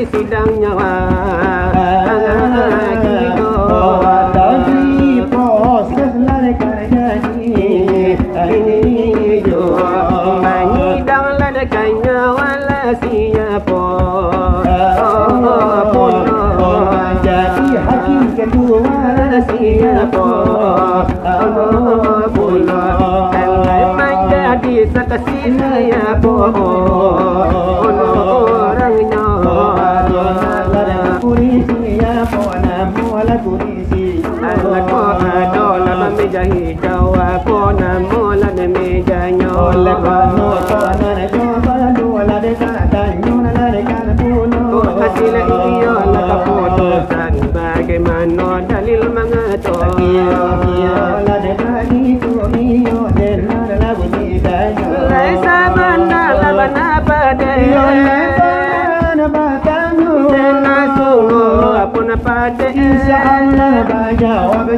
Sidang nyawa proses ladakan janji mengidang ladakan nyawa siapa jadi hakim kedua siapa menjadi saksi siapa orangnya kurisi ya pona mola kurisi ala ko adola ba meja hijau pona mola de meja nyola no pona na joba dola de kata nyola de kana puno hasila iyo la ka foto san bagaimana dalil mangato la de kani tu iyo de la bunyi dayo laisa bana la bana pada pada insyaallah bajawab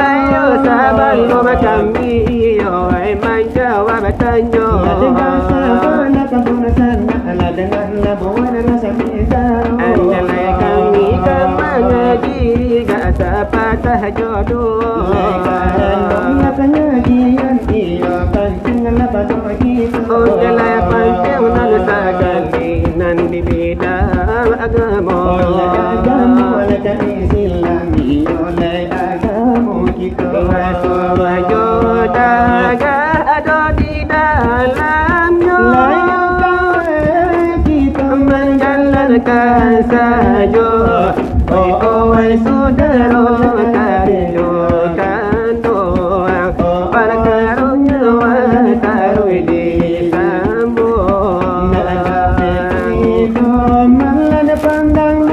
layo sabar lo kami yo ai menjawab tanya dengan sabana kabuna sana ala dengan labuan rasa mizan andalai kami mengaji gak sepatah jodoh karena pengajian iyo penting lepas kita andalai penting nan sekali nan di bidang agama semua jodaga ada di dalamnya kita menjalankan saja wahai saudara tunjukkan doa pada karunia taruh di sambung malah pandang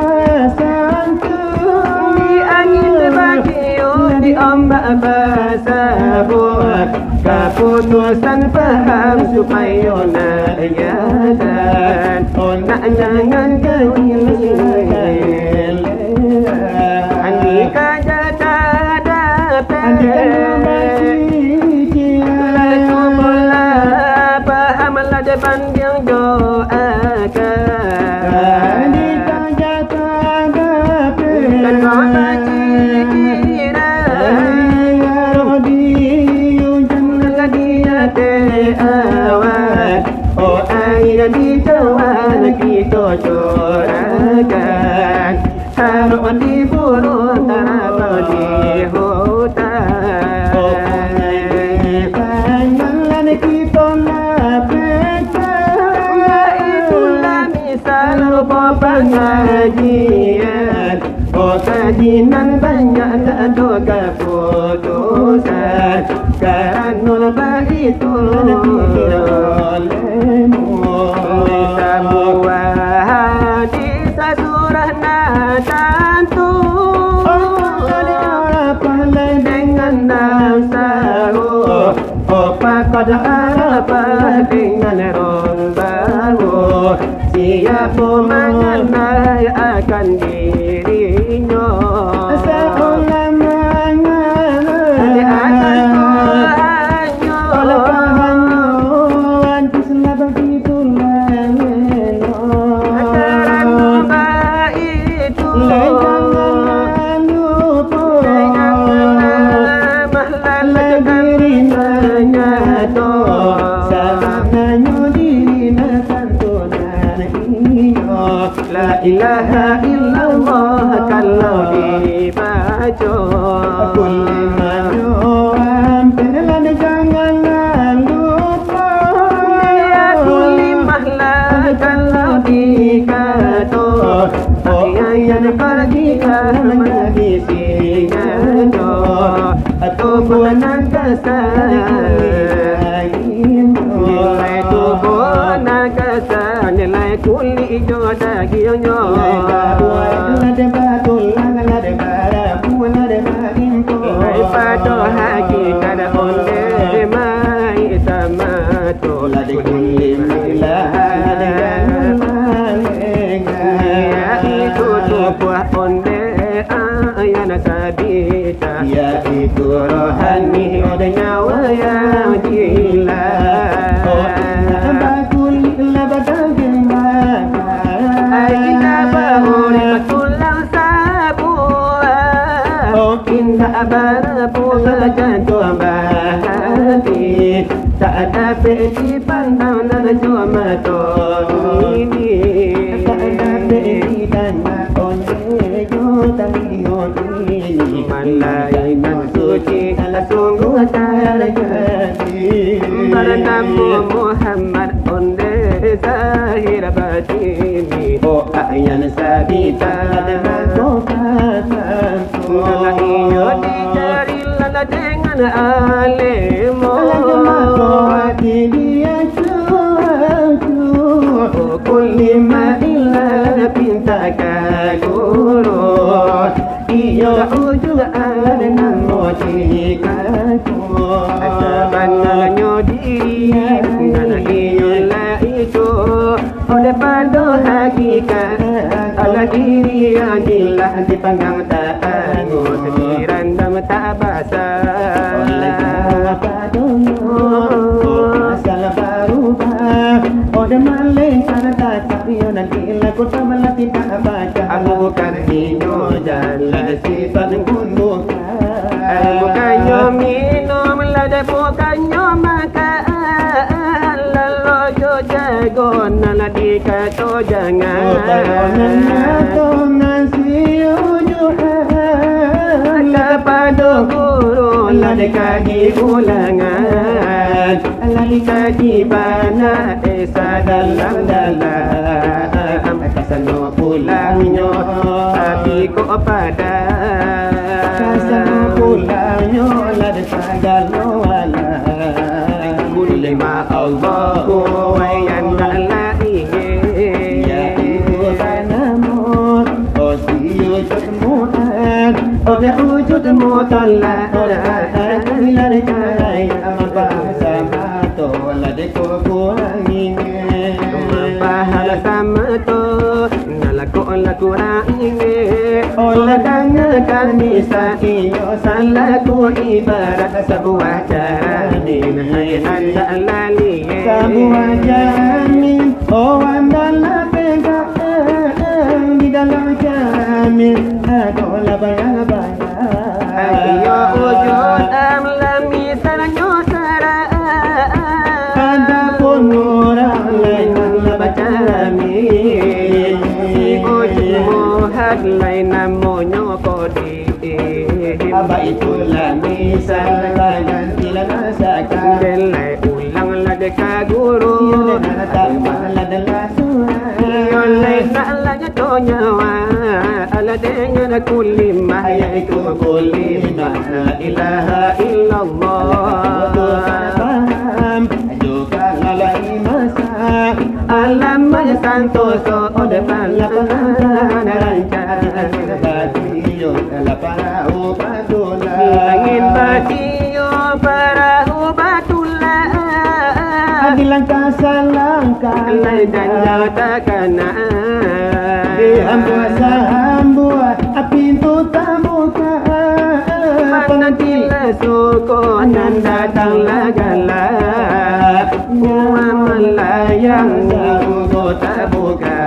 ombak basah keputusan faham supaya nak yadan nak jangan kehil andika jata dapat lalu mula fahamlah depan yang doakan andika jata dapat dan kau dan di jalan kita curahkan harus diburu tanah di hutan jangan kita lapetkan itulah misal pengajian kajian banyak tak ada keputusan karena begitu pada apa dengan rombahu siapa mengenai akan dirinya selamanya di atas Tuhannya oleh Tuhannya antislah begitu acara domba itu jangan lupa mahal dirinya la ilaha illallah kalau dibaca kulli majuan pelan jangan lupa ya kulli mahla kalau dikata ayat pergikan menjadi singa atau buanan kesan nilai tubuh nakasan nilai kuli jodoh gionyo nilai padoh kita, yaitu rohani dan nyawa yang jilat. Bakulilah bagaimana kita bahuri tulang sabu, indah barabu berjatuh hati, tak dapat dipandang dan cuma ini, tak dapat ditanya ini, malaikat suci sungguh terjadi. Bernamu Muhammad onde zahir batini, ayan sabita iyo dicari lala dengan alimo, kulli ma illa pinta guru, iyo ujung dengan mojikaku, asaban nyodi nana iyo la itu oleh pada hakikat ala diri adilah dipanggang tak anggur sediran dan tak basah oleh masalah berubah oleh maling karena tak yon nanti lagu tamalah tidak baca aku bukan hino jalan sifat gunung bukannya minum lada bukannya makan lalu jago nala dikato jangan kepada guru lada kaji ulangan lada kaji bana esa dalam kasano pulangnya tapi kok pada kasano pulangnya lada sagalo wala kulli ma Allahu wa yanala oleh wujud mutalla ila jaya bahasa mato ladeko kurangi bahasa sama to nalako kurangi olah danga kami iyo salaku ibarat sebuah jamin anda lali sebuah jamin anda pegang di dalam jamin adolah bayang-bayang ayo wujud amlam misalnya sarah ada pun orang lain baca amin wujud muhad lain namanya kodi apa itulah misal dan tidak masakan belai ulang ladeka guru tak malah adalah oleh nalanya tonyawa ala dengan kulli ma yaitu kulli ma la ilaha illallah juga lalai masa alam santoso depan lapangan rancang batio para ubatullah angin batio para ubatullah dilangkah salangkah dan jauh takkan hambua pintu tamuka panantilah suko dan datanglah galak nyawa melayang suko tak buka